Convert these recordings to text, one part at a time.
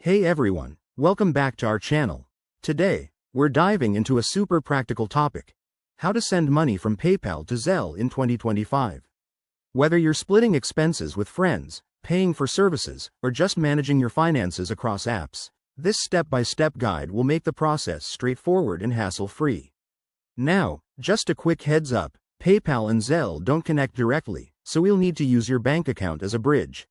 Hey everyone, welcome back to our channel. Today, we're diving into a super practical topic: how to send money from PayPal to Zelle in 2025. Whether you're splitting expenses with friends, paying for services, or just managing your finances across apps, this step-by-step guide will make the process straightforward and hassle-free. Now, just a quick heads up, PayPal and Zelle don't connect directly, so we'll need to use your bank account as a bridge.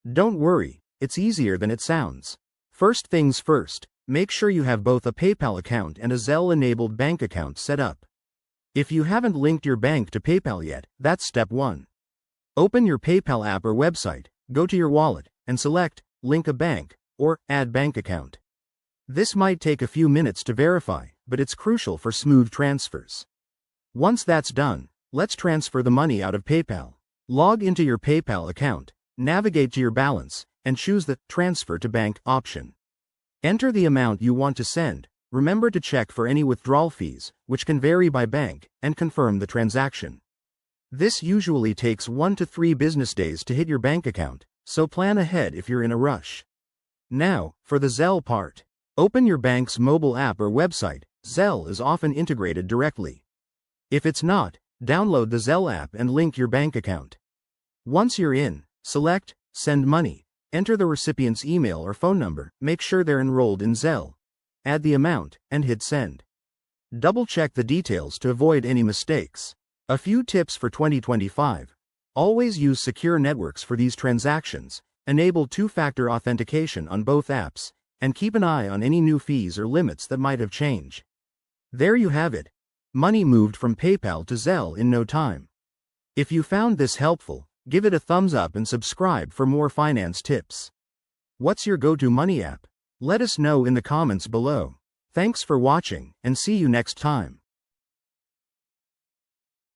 Don't worry, it's easier than it sounds. First things first, make sure you have both a PayPal account and a Zelle-enabled bank account set up. If you haven't linked your bank to PayPal yet, that's step 1. Open your PayPal app or website, go to your wallet, and select Link a Bank or Add Bank Account. This might take a few minutes to verify, but it's crucial for smooth transfers. Once that's done, let's transfer the money out of PayPal. Log into your PayPal account, navigate to your balance, and choose the Transfer to Bank option. Enter the amount you want to send. Remember to check for any withdrawal fees, which can vary by bank, and confirm the transaction. This usually takes 1 to 3 business days to hit your bank account, so plan ahead if you're in a rush. Now, for the Zelle part. Open your bank's mobile app or website. Zelle is often integrated directly. If it's not, download the Zelle app and link your bank account. Once you're in, select Send Money. Enter the recipient's email or phone number, make sure they're enrolled in Zelle. Add the amount, and hit Send. Double-check the details to avoid any mistakes. A few tips for 2025. Always use secure networks for these transactions, enable two-factor authentication on both apps, and keep an eye on any new fees or limits that might have changed. There you have it. Money moved from PayPal to Zelle in no time. If you found this helpful, give it a thumbs up and subscribe for more finance tips. What's your go-to money app? Let us know in the comments below. Thanks for watching, and see you next time.